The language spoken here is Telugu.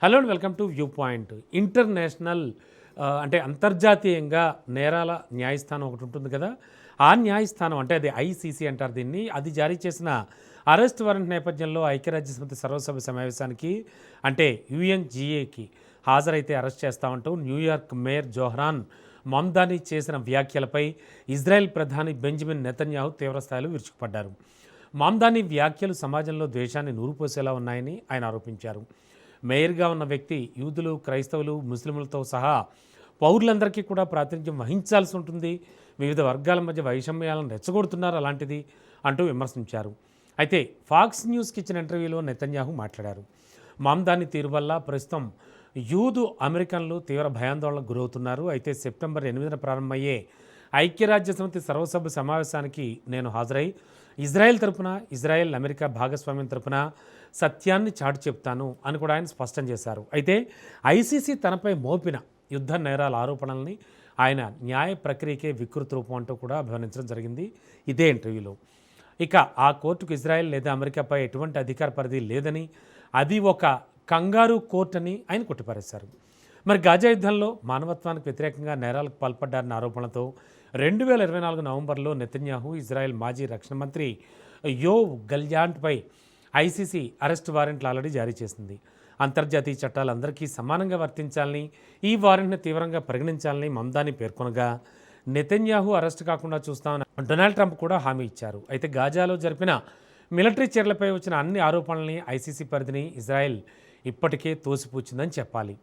Hello and welcome to view point. International అంటే అంతర్జాతీయంగా నేరాల న్యాయస్థానం ఒకటి ఉంటుంది కదా. ఆ న్యాయస్థానం అంటే అది ఐసీసీ అంటారు దీన్ని. అది జారీ చేసిన అరెస్ట్ వారెంట్ నేపథ్యంలో ఐక్యరాజ్యసమితి సర్వసభ్య సమావేశానికి అంటే యుఎన్జిఏకి హాజరైతే అరెస్ట్ చేస్తామంటూ న్యూయార్క్ మేయర్ జోహ్రాన్ మమ్దాని చేసిన వ్యాఖ్యలపై ఇజ్రాయెల్ ప్రధాని బెంజమిన్ నెతన్యాహు తీవ్రస్థాయిలో విరుచుకుపడ్డారు. మమ్దాని వ్యాఖ్యలు సమాజంలో ద్వేషాన్ని నూరిపోసేలా ఉన్నాయని ఆయన ఆరోపించారు. మేయర్గా ఉన్న వ్యక్తి యూదులు, క్రైస్తవులు, ముస్లింలతో సహా పౌరులందరికీ కూడా ప్రాతినిధ్యం వహించాల్సి ఉంటుంది. వివిధ వర్గాల మధ్య వైషమ్యాలను రెచ్చగొడుతున్నారు అలాంటిది అంటూ విమర్శించారు. అయితే ఫాక్స్ న్యూస్కి ఇచ్చిన ఇంటర్వ్యూలో నెతన్యాహు మాట్లాడారు. మమ్దాని తీరు వల్ల ప్రస్తుతం యూదు అమెరికన్లు తీవ్ర భయాందోళనకు గురవుతున్నారు. అయితే సెప్టెంబర్ 8న ప్రారంభమయ్యే ఐక్యరాజ్యసమితి సర్వసభ్య సమావేశానికి నేను హాజరై ఇజ్రాయెల్ తరపున, ఇజ్రాయెల్ అమెరికా భాగస్వామ్యం తరపున సత్యాన్ని చాటు చెప్తాను అని కూడా ఆయన స్పష్టం చేశారు. అయితే ఐసీసీ తనపై మోపిన యుద్ధ నేరాల ఆరోపణల్ని ఆయన న్యాయ ప్రక్రియకే వికృత రూపం అంటూ కూడా అభివర్ణించడం జరిగింది ఇదే ఇంటర్వ్యూలో. ఇక ఆ కోర్టుకు ఇజ్రాయెల్ లేదా అమెరికాపై ఎటువంటి అధికార పరిధి లేదని, అది ఒక కంగారు కోర్టు అని ఆయన కొట్టిపారేశారు. మరి గాజా యుద్ధంలో మానవత్వానికి వ్యతిరేకంగా నేరాలకు పాల్పడ్డారన్న ఆరోపణలతో 2024 నవంబర్లో నెతన్యాహు ఇజ్రాయెల్ మాజీ రక్షణ మంత్రి యోవ్ గల్యాంట్పై ఐసీసీ అరెస్ట్ వారెంట్లు ఆల్రెడీ జారీ చేసింది. అంతర్జాతీయ చట్టాలు అందరికీ సమానంగా వర్తించాలని, ఈ వారెంట్ని తీవ్రంగా పరిగణించాలని మమ్దాని పేర్కొనగా, నెతన్యాహు అరెస్ట్ కాకుండా చూస్తామని డొనాల్డ్ ట్రంప్ కూడా హామీ ఇచ్చారు. అయితే గాజాలో జరిపిన మిలిటరీ చర్యలపై వచ్చిన అన్ని ఆరోపణల్ని, ఐసీసీ పరిధిని ఇజ్రాయెల్ ఇప్పటికే తోసిపుచ్చిందని చెప్పాలి.